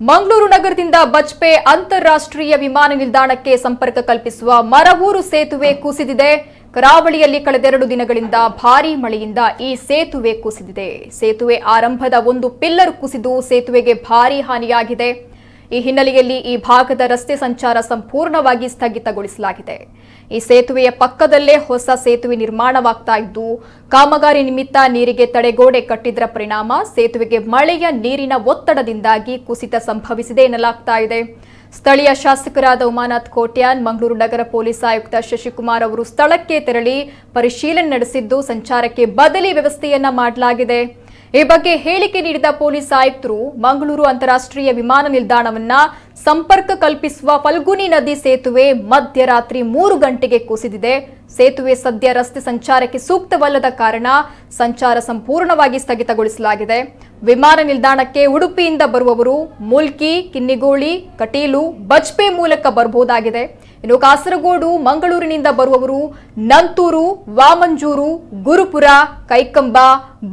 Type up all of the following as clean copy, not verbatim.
ಮಂಗಳೂರು ನಗರದಿಂದ ಬಜ್ಪೆ ಅಂತಾರಾಷ್ಟ್ರೀಯ ವಿಮಾನ ನಿಲ್ದಾಣಕ್ಕೆ ಸಂಪರ್ಕ ಕಲ್ಪಿಸುವ ಮರವೂರು ಸೇತುವೆ ಕುಸಿದಿದೆ. ಕರಾವಳಿಯಲ್ಲಿ ಕಳೆದ 2 ದಿನಗಳಿಂದ ಭಾರೀ ಮಳೆಯಿಂದ ಈ ಸೇತುವೆ ಕುಸಿದಿದೆ. ಸೇತುವೆ ಆರಂಭದ ಒಂದು ಪಿಲ್ಲರ್ ಕುಸಿದು ಸೇತುವೆಗೆ ಭಾರೀ ಹಾನಿಯಾಗಿದೆ. ಈ ಹಿನ್ನೆಲೆಯಲ್ಲಿ ಈ ಭಾಗದ ರಸ್ತೆ ಸಂಚಾರ ಸಂಪೂರ್ಣವಾಗಿ ಸ್ಥಗಿತಗೊಳಿಸಲಾಗಿದೆ. ಈ ಸೇತುವೆಯ ಪಕ್ಕದಲ್ಲೇ ಹೊಸ ಸೇತುವೆ ನಿರ್ಮಾಣವಾಗ್ತಾ ಇದ್ದು, ಕಾಮಗಾರಿ ನಿಮಿತ್ತ ನೀರಿಗೆ ತಡೆಗೋಡೆ ಕಟ್ಟಿದ್ದರ ಪರಿಣಾಮ ಸೇತುವೆಗೆ ಮಳೆಯ ನೀರಿನ ಒತ್ತಡದಿಂದಾಗಿ ಕುಸಿತ ಸಂಭವಿಸಿದೆ ಎನ್ನಲಾಗ್ತಾ ಇದೆ. ಸ್ಥಳೀಯ ಶಾಸಕರಾದ ಉಮಾನಾಥ್ ಕೋಟ್ಯಾನ್, ಮಂಗಳೂರು ನಗರ ಪೊಲೀಸ್ ಆಯುಕ್ತ ಶಶಿಕುಮಾರ್ ಅವರು ಸ್ಥಳಕ್ಕೆ ತೆರಳಿ ಪರಿಶೀಲನೆ ನಡೆಸಿದ್ದು, ಸಂಚಾರಕ್ಕೆ ಬದಲಿ ವ್ಯವಸ್ಥೆಯನ್ನ ಮಾಡಲಾಗಿದೆ. ಈ ಬಗ್ಗೆ ಹೇಳಿಕೆ ನೀಡಿದ ಪೊಲೀಸ್ ಆಯುಕ್ತರು, ಮಂಗಳೂರು ಅಂತಾರಾಷ್ಟ್ರೀಯ ವಿಮಾನ ನಿಲ್ದಾಣವನ್ನ ಸಂಪರ್ಕ ಕಲ್ಪಿಸುವ ಫಲ್ಗುನಿ ನದಿ ಸೇತುವೆ ಮಧ್ಯರಾತ್ರಿ 3 ಗಂಟೆಗೆ ಕುಸಿದಿದೆ. ಸೇತುವೆ ಸದ್ಯ ರಸ್ತೆ ಸಂಚಾರಕ್ಕೆ ಸೂಕ್ತವಲ್ಲದ ಕಾರಣ ಸಂಚಾರ ಸಂಪೂರ್ಣವಾಗಿ ಸ್ಥಗಿತಗೊಳಿಸಲಾಗಿದೆ. ವಿಮಾನ ನಿಲ್ದಾಣಕ್ಕೆ ಉಡುಪಿಯಿಂದ ಬರುವವರು ಮುಲ್ಕಿ, ಕಿನ್ನಿಗೋಳಿ, ಕಟೀಲು, ಬಜ್ಪೆ ಮೂಲಕ ಬರಬಹುದಾಗಿದೆ. ಇನ್ನು ಕಾಸರಗೋಡು, ಮಂಗಳೂರಿನಿಂದ ಬರುವವರು ನಂತೂರು, ವಾಮಂಜೂರು, ಗುರುಪುರ, ಕೈಕಂಬ,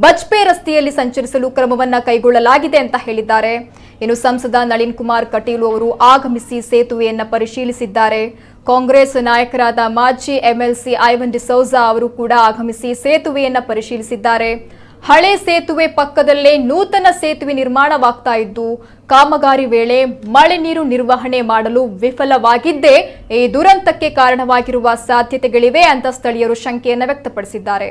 ಬಜ್ಪೆ ರಸ್ತೆಯಲ್ಲಿ ಸಂಚರಿಸಲು ಕ್ರಮವನ್ನ ಕೈಗೊಳ್ಳಲಾಗಿದೆ ಅಂತ ಹೇಳಿದ್ದಾರೆ. ಇನ್ನು ಸಂಸದ ನಳಿನ್ ಕುಮಾರ್ ಕಟೀಲು ಅವರು ಆಗಮಿಸಿ ಸೇತುವೆಯನ್ನ ಪರಿಶೀಲಿಸಿದ್ದಾರೆ. ಕಾಂಗ್ರೆಸ್ ನಾಯಕರಾದ ಮಾಜಿ ಎಂಎಲ್ಸಿ ಐವನ್ ಡಿಸೌಜಾ ಅವರು ಕೂಡ ಆಗಮಿಸಿ ಸೇತುವೆಯನ್ನ ಪರಿಶೀಲಿಸಿದ್ದಾರೆ. ಹಳೆ ಸೇತುವೆ ಪಕ್ಕದಲ್ಲೇ ನೂತನ ಸೇತುವೆ ನಿರ್ಮಾಣವಾಗ್ತಾ ಇದ್ದು, ಕಾಮಗಾರಿ ವೇಳೆ ಮಳೆ ನೀರು ನಿರ್ವಹಣೆ ಮಾಡಲು ವಿಫಲವಾಗಿದ್ದೇ ಈ ದುರಂತಕ್ಕೆ ಕಾರಣವಾಗಿರುವ ಸಾಧ್ಯತೆಗಳಿವೆ ಅಂತ ಸ್ಥಳೀಯರು ಶಂಕೆಯನ್ನ ವ್ಯಕ್ತಪಡಿಸಿದ್ದಾರೆ.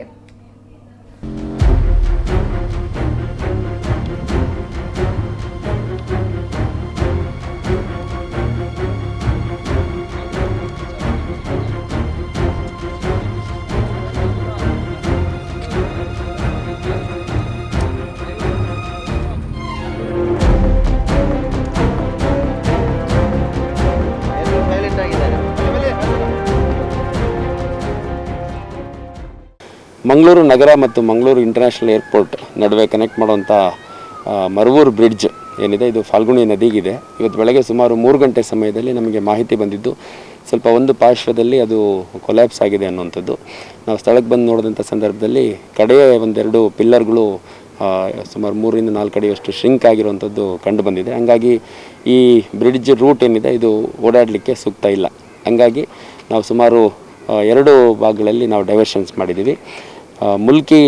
ಮಂಗಳೂರು ನಗರ ಮತ್ತು ಮಂಗಳೂರು ಇಂಟರ್ನ್ಯಾಷನಲ್ ಏರ್ಪೋರ್ಟ್ ನಡುವೆ ಕನೆಕ್ಟ್ ಮಾಡುವಂಥ ಮರವೂರು ಬ್ರಿಡ್ಜ್ ಏನಿದೆ, ಇದು ಫಾಲ್ಗುಣಿ ನದಿಗಿದೆ. ಇವತ್ತು ಬೆಳಗ್ಗೆ ಸುಮಾರು 3 ಗಂಟೆ ಸಮಯದಲ್ಲಿ ನಮಗೆ ಮಾಹಿತಿ ಬಂದಿದ್ದು, ಸ್ವಲ್ಪ ಒಂದು ಪಾರ್ಶ್ವದಲ್ಲಿ ಅದು ಕೊಲ್ಯಾಪ್ಸ್ ಆಗಿದೆ ಅನ್ನುವಂಥದ್ದು. ನಾವು ಸ್ಥಳಕ್ಕೆ ಬಂದು ನೋಡಿದಂಥ ಸಂದರ್ಭದಲ್ಲಿ ಕಡೆಯ 1-2 ಪಿಲ್ಲರ್ಗಳು ಸುಮಾರು 3 ರಿಂದ 4 ಅಡಿಯಷ್ಟು ಶ್ರಿಂಕ್ ಆಗಿರುವಂಥದ್ದು ಕಂಡು ಬಂದಿದೆ. ಹಂಗಾಗಿ ಈ ಬ್ರಿಡ್ಜ್ ರೂಟ್ ಏನಿದೆ ಇದು ಓಡಾಡಲಿಕ್ಕೆ ಸೂಕ್ತ ಇಲ್ಲ. ಹಂಗಾಗಿ ನಾವು ಸುಮಾರು 2 ಭಾಗಗಳಲ್ಲಿ ನಾವು ಡೈವರ್ಷನ್ಸ್ ಮಾಡಿದ್ದೀವಿ. ಮುಲ್ಕಿ,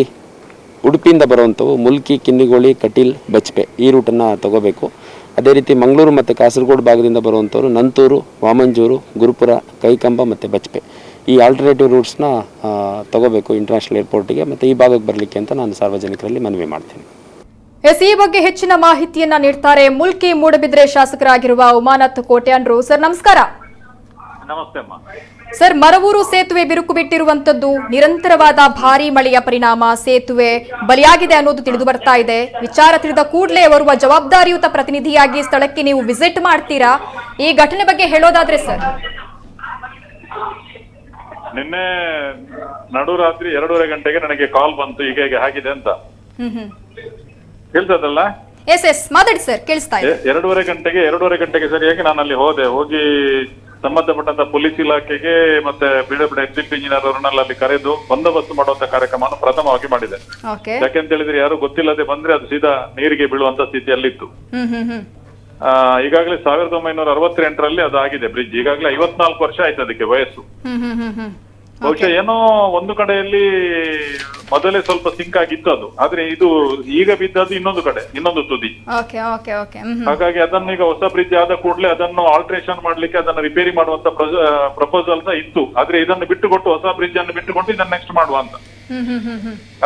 ಉಡುಪಿಯಿಂದ ಬರುವಂಥವು ಮುಲ್ಕಿ, ಕಿನ್ನಿಗೋಳಿ, ಕಟೀಲ್, ಬಜ್ಪೆ ಈ ರೂಟನ್ನು ತಗೋಬೇಕು. ಅದೇ ರೀತಿ ಮಂಗಳೂರು ಮತ್ತು ಕಾಸರಗೋಡು ಭಾಗದಿಂದ ಬರುವಂಥವ್ರು ನಂತೂರು, ವಾಮಂಜೂರು, ಗುರುಪುರ, ಕೈಕಂಬ ಮತ್ತು ಬಜ್ಪೆ ಈ ಆಲ್ಟರ್ನೇಟಿವ್ ರೂಟ್ಸ್ನ ತಗೋಬೇಕು ಇಂಟರ್ನ್ಯಾಷನಲ್ ಏರ್ಪೋರ್ಟಿಗೆ ಮತ್ತು ಈ ಭಾಗಕ್ಕೆ ಬರಲಿಕ್ಕೆ ಅಂತ ನಾನು ಸಾರ್ವಜನಿಕರಲ್ಲಿ ಮನವಿ ಮಾಡ್ತೀನಿ. ಈ ಬಗ್ಗೆ ಹೆಚ್ಚಿನ ಮಾಹಿತಿಯನ್ನ ನೀಡ್ತಾರೆ ಮುಲ್ಕಿ ಮೂಡಬಿದ್ರೆ ಶಾಸಕರಾಗಿರುವ ಉಮಾನಾಥ್ ಕೋಟ್ಯಾನ್ರು. ಸರ್ ನಮಸ್ಕಾರ. ನಮಸ್ತೆ ಅಮ್ಮ. ಸರ್, ಮರವೂರು ಸೇತುವೆ ಬಿರುಕು ಬಿಟ್ಟಿರುವಂತದ್ದು ನಿರಂತರವಾದ ಭಾರೀ ಮಳೆಯ ಪರಿಣಾಮ ಸೇತುವೆ ಬಲಿಯಾಗಿದೆ ಅನ್ನೋದು ತಿಳಿದು ಬರ್ತಾ ಇದೆ. ವಿಚಾರ ತಿಳಿದ ಕೂಡಲೇ ಬರುವ ಜವಾಬ್ದಾರಿಯುತ ಪ್ರತಿನಿಧಿಯಾಗಿ ಸ್ಥಳಕ್ಕೆ ನೀವು ವಿಸಿಟ್ ಮಾಡ್ತೀರಾ. ಈ ಘಟನೆ ಬಗ್ಗೆ ಹೇಳೋದಾದ್ರೆ ಸರ್. ನಿನ್ನೆ ನಡುರಾತ್ರಿ 2:30 ಗಂಟೆಗೆ ನನಗೆ ಕಾಲ್ ಬಂತು, ಈಗ ಆಗಿದೆ ಅಂತ. ಕೇಳ್ತದಲ್ಲ? ಎಸ್ ಮಾತಾಡಿ ಸರ್, ಕೇಳಿಸ್ತಾ ಇದೆ. 2:30 ಗಂಟೆಗೆ ಸರಿಯಾಗಿ ನಾನು ಅಲ್ಲಿ ಹೋಗಿ ಸಂಬಂಧಪಟ್ಟಂತ ಪೊಲೀಸ್ ಇಲಾಖೆಗೆ ಮತ್ತೆ ಬಿಡಬಿಡ ಎಕ್ಸಿಕ್ಯೂಟಿವ್ ಇಂಜಿನಿಯರ್ ಅವರನ್ನೆಲ್ಲ ಅಲ್ಲಿ ಕರೆದು ಬಂದೋಬಸ್ತ್ ಮಾಡುವಂತ ಕಾರ್ಯಕ್ರಮವನ್ನು ಪ್ರಥಮವಾಗಿ ಮಾಡಿದೆ. ಯಾಕೆಂತ ಹೇಳಿದ್ರೆ ಯಾರು ಗೊತ್ತಿಲ್ಲದೆ ಬಂದ್ರೆ ಅದು ಸೀದಾ ನೀರಿಗೆ ಬೀಳುವಂತ ಸ್ಥಿತಿಯಲ್ಲಿತ್ತು. ಈಗಾಗಲೇ 1968ರಲ್ಲಿ ಅದು ಆಗಿದೆ ಬ್ರಿಡ್ಜ್. ಈಗಾಗಲೇ 54 ವರ್ಷ ಆಯ್ತು ಅದಕ್ಕೆ ವಯಸ್ಸು. ಬಹುಶಃ ಏನೋ ಒಂದು ಕಡೆಯಲ್ಲಿ ಮೊದಲೇ ಸ್ವಲ್ಪ ಸಿಂಕ್ ಆಗಿತ್ತು ಅದು, ಆದ್ರೆ ಇದು ಈಗ ಬಿದ್ದದ್ದು ಇನ್ನೊಂದು ತುದಿ. ಹಾಗಾಗಿ ಅದನ್ನು ಈಗ ಹೊಸ ಬ್ರಿಡ್ಜ್ ಆದ ಕೂಡಲೇ ಅದನ್ನು ಆಲ್ಟ್ರೇಷನ್ ಮಾಡ್ಲಿಕ್ಕೆ, ಅದನ್ನು ರಿಪೇರಿ ಮಾಡುವಂತ ಪ್ರಪೋಸಲ್ ಇತ್ತು. ಆದ್ರೆ ಇದನ್ನು ಬಿಟ್ಟುಕೊಟ್ಟು ಹೊಸ ಬ್ರಿಡ್ಜ್ ಅನ್ನು ಬಿಟ್ಟುಕೊಟ್ಟು ಇದನ್ನು ನೆಕ್ಸ್ಟ್ ಮಾಡುವ ಅಂತ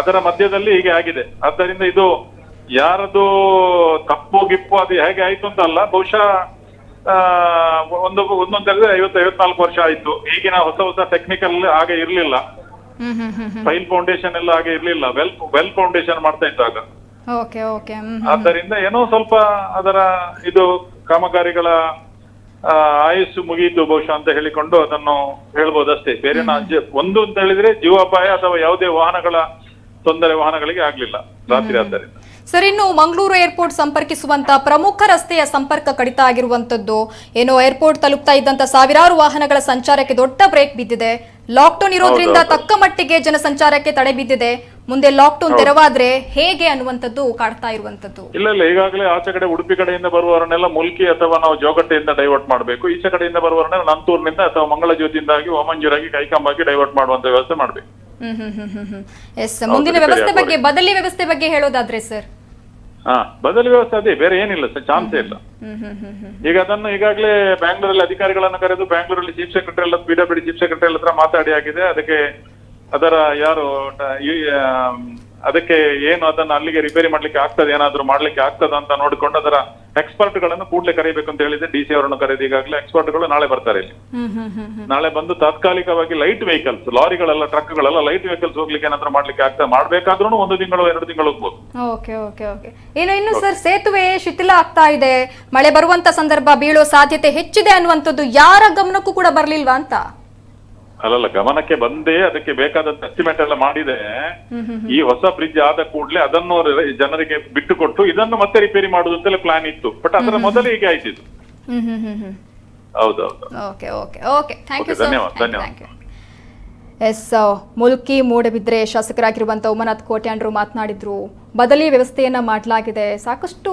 ಅದರ ಮಧ್ಯದಲ್ಲಿ ಹೀಗೆ ಆಗಿದೆ. ಆದ್ದರಿಂದ ಇದು ಯಾರದು ತಪ್ಪು ಗಿಪ್ಪು ಅದು ಹೇಗೆ ಆಯ್ತು ಅಂತ ಅಲ್ಲ, ಬಹುಶಃ ಒಂದೊಂದು ಹೇಳಿದ್ರೆ 54 ವರ್ಷ ಆಯ್ತು. ಈಗಿನ ಹೊಸ ಟೆಕ್ನಿಕಲ್ ಹಾಗೆ ಇರ್ಲಿಲ್ಲ, ಫೈಲ್ ಫೌಂಡೇಶನ್ ಎಲ್ಲ ಹಾಗೆ ಇರ್ಲಿಲ್ಲ, ವೆಲ್ ಫೌಂಡೇಶನ್ ಮಾಡ್ತಾ ಇತ್ತು ಆಗ. ಆದ್ದರಿಂದ ಏನೋ ಸ್ವಲ್ಪ ಅದರ ಇದು ಕಾಮಗಾರಿಗಳ ಆಯುಸ್ಸು ಮುಗಿಯಿತು ಬಹುಶಃ ಅಂತ ಹೇಳಿಕೊಂಡು ಅದನ್ನು ಹೇಳ್ಬೋದಷ್ಟೇ. ಬೇರೆ ಒಂದು ಅಂತ ಹೇಳಿದ್ರೆ ಜೀವಾಪಾಯ ಅಥವಾ ಯಾವುದೇ ವಾಹನಗಳ ತೊಂದರೆ ವಾಹನಗಳಿಗೆ ಆಗ್ಲಿಲ್ಲ ರಾತ್ರಿ. ಆದ್ದರಿಂದ ಸರ್, ಇನ್ನು ಮಂಗಳೂರು ಏರ್ಪೋರ್ಟ್ ಸಂಪರ್ಕಿಸುವಂತ ಪ್ರಮುಖ ರಸ್ತೆಯ ಸಂಪರ್ಕ ಕಡಿತ ಆಗಿರುವಂತದ್ದು, ಏನೋ ಏರ್ಪೋರ್ಟ್ ತಲುಪ್ತಾ ಇದ್ದಂತ ಸಾವಿರಾರು ವಾಹನಗಳ ಸಂಚಾರಕ್ಕೆ ದೊಡ್ಡ ಬ್ರೇಕ್ ಬಿದ್ದಿದೆ. ಲಾಕ್ಡೌನ್ ಇರೋದ್ರಿಂದ ತಕ್ಕ ಮಟ್ಟಿಗೆ ಜನಸಂಚಾರಕ್ಕೆ ತಡೆ ಬಿದ್ದಿದೆ. ಮುಂದೆ ಲಾಕ್ಡೌನ್ ತೆರವಾದ್ರೆ ಹೇಗೆ ಅನ್ನುವಂಥದ್ದು ಕಾಡ್ತಾ ಇರುವಂತದ್ದು. ಇಲ್ಲ ಈಗಾಗಲೇ ಆಚೆ ಕಡೆ ಉಡುಪಿ ಕಡೆಯಿಂದ ಬರುವವರನ್ನೆಲ್ಲ ಮುಲ್ಕಿ ಅಥವಾ ನಾವು ಜೋಗಟ್ಟೆಯಿಂದ ಡೈವರ್ಟ್ ಮಾಡಬೇಕು. ಈಚೆ ಕಡೆಯಿಂದ ಬರುವವರನ್ನ ನಂತೂರಿನಿಂದ ಅಥವಾ ಮಂಗಳ ಜ್ಯೋತಿಯಿಂದಾಗಿ ಓಮಂಜೂರಾಗಿ ಕೈಕಂಬಾಗಿ ಡೈವರ್ಟ್ ಮಾಡುವಂತ ವ್ಯವಸ್ಥೆ ಮಾಡಬೇಕು. ಎಸ್, ಮುಂದಿನ ವ್ಯವಸ್ಥೆ ಬಗ್ಗೆ, ಬದಲಿ ವ್ಯವಸ್ಥೆ ಬಗ್ಗೆ ಹೇಳೋದಾದ್ರೆ ಸರ್? ಬದಲಿ ವ್ಯವಸ್ಥೆ ಅದೇ, ಬೇರೆ ಏನಿಲ್ಲ ಸರ್, ಚಾನ್ಸೇ ಇಲ್ಲ. ಈಗ ಅದನ್ನು ಈಗಾಗಲೇ ಬ್ಯಾಂಗ್ಳೂರಲ್ಲಿ ಅಧಿಕಾರಿಗಳನ್ನು ಕರೆದು ಬ್ಯಾಂಗ್ಳೂರಲ್ಲಿ ಚೀಫ್ ಸೆಕ್ರೆಟರಿ ಎಲ್ಲ PWD ಚೀಫ್ ಸೆಕ್ರೆಟರಿ ಎಲ್ಲ ಹತ್ರ ಮಾತಾಡಿ ಆಗಿದೆ. ಅದಕ್ಕೆ ಅದರ ಯಾರು ಅದಕ್ಕೆ ಏನು ಅದನ್ನು ಅಲ್ಲಿಗೆ ರಿಪೇರಿ ಮಾಡ್ಲಿಕ್ಕೆ ಆಗ್ತದೆ, ಏನಾದ್ರು ಮಾಡ್ಲಿಕ್ಕೆ ಆಗ್ತದ ಅಂತ ನೋಡಿಕೊಂಡು ಅದರ ಎಕ್ಸ್ಪರ್ಟ್ ಗಳನ್ನು ಕೂಡಲೇ ಕರೀಬೇಕು ಅಂತ ಹೇಳಿದೆ. DC ಅವರನ್ನು ಕರೆದು ಈಗಾಗಲೇ ಎಕ್ಸ್ಪರ್ಟ್ ಗಳು ನಾಳೆ ಬರ್ತಾರೆ ಇಲ್ಲಿ. ನಾಳೆ ಬಂದು ತಾತ್ಕಾಲಿಕವಾಗಿ ಲೈಟ್ ವೆಹಿಕಲ್ಸ್, ಲಾರಿಗಳೆಲ್ಲ, ಟ್ರಕ್ಗಳೆಲ್ಲ ಲೈಟ್ ವೆಹಿಕಲ್ಸ್ ಹೋಗ್ಲಿಕ್ಕೆ ಏನಾದ್ರು ಮಾಡ್ಲಿಕ್ಕೆ ಆಗ್ತದೆ. ಮಾಡ್ಬೇಕಾದ್ರೂ 1 ತಿಂಗಳು 2 ತಿಂಗಳು ಹೋಗ್ಬೋದು. ಇನ್ನು ಸರ್, ಸೇತುವೆ ಶಿಥಿಲ ಆಗ್ತಾ ಇದೆ, ಮಳೆ ಬರುವಂತ ಸಂದರ್ಭ ಬೀಳೋ ಸಾಧ್ಯತೆ ಹೆಚ್ಚಿದೆ ಅನ್ನುವಂಥದ್ದು ಯಾರ ಗಮನಕ್ಕೂ ಕೂಡ ಬರ್ಲಿಲ್ವಾ ಅಂತ? ಅಲ್ಲಲ್ಲ, ಗಮನಕ್ಕೆ ಬಂದೇ ಅದಕ್ಕೆ ಬೇಕಾದಂತ ಎಸ್ಟಿಮೇಟ್ ಎಲ್ಲ ಮಾಡಿದೆ. ಈ ಹೊಸ ಬ್ರಿಡ್ಜ್ ಆದ ಕೂಡಲೇ ಅದನ್ನು ಜನರಿಗೆ ಬಿಟ್ಟು ಕೊಟ್ಟು ಇದನ್ನು ಮತ್ತೆ ರಿಪೇರಿ ಮಾಡುದು ಅಂತಲೇ ಪ್ಲಾನ್ ಇತ್ತು. ಬಟ್ ಅದರ ಮೊದಲೇ ಹೀಗೆ ಆಯ್ತಿತ್ತು. ಹೌದೌದು. ಧನ್ಯವಾದ. ಎಸ್, ಮುಲ್ಕಿ ಮೂಡಬಿದ್ರೆ ಶಾಸಕರಾಗಿರುವಂತಹ ಉಮಾನಾಥ್ ಕೋಟ್ಯಾಂಡ್ರು ಮಾತನಾಡಿದ್ರು. ಬದಲಿ ವ್ಯವಸ್ಥೆಯನ್ನ ಮಾಡಲಾಗಿದೆ, ಸಾಕಷ್ಟು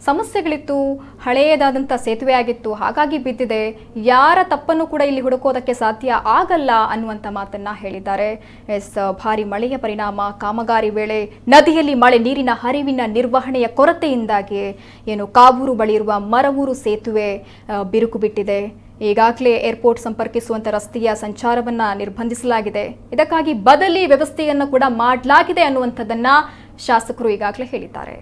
ಸಮಸ್ಯೆಗಳಿತ್ತು, ಹಳೆಯದಾದಂಥ ಸೇತುವೆ ಆಗಿತ್ತು, ಹಾಗಾಗಿ ಬಿದ್ದಿದೆ, ಯಾರ ತಪ್ಪನ್ನು ಕೂಡ ಇಲ್ಲಿ ಹುಡುಕೋದಕ್ಕೆ ಸಾಧ್ಯ ಆಗಲ್ಲ ಅನ್ನುವಂಥ ಮಾತನ್ನ ಹೇಳಿದ್ದಾರೆ. ಎಸ್, ಭಾರಿ ಮಳೆಯ ಪರಿಣಾಮ, ಕಾಮಗಾರಿ ವೇಳೆ ನದಿಯಲ್ಲಿ ಮಳೆ ನೀರಿನ ಹರಿವಿನ ನಿರ್ವಹಣೆಯ ಕೊರತೆಯಿಂದಾಗಿ ಏನು ಕಾವೂರು ಬಳಿ ಇರುವ ಮರವೂರು ಸೇತುವೆ ಬಿರುಕು ಬಿಟ್ಟಿದೆ. ಈಗಾಗಲೇ ಏರ್ಪೋರ್ಟ್ ಸಂಪರ್ಕಿಸುವಂತ ರಸ್ತೆಯ ಸಂಚಾರವನ್ನ ನಿರ್ಬಂಧಿಸಲಾಗಿದೆ. ಇದಕ್ಕಾಗಿ ಬದಲಿ ವ್ಯವಸ್ಥೆಯನ್ನು ಕೂಡ ಮಾಡಲಾಗಿದೆ ಅನ್ನುವಂಥದ್ದನ್ನ ಶಾಸಕರು ಈಗಾಗಲೇ ಹೇಳಿದ್ದಾರೆ.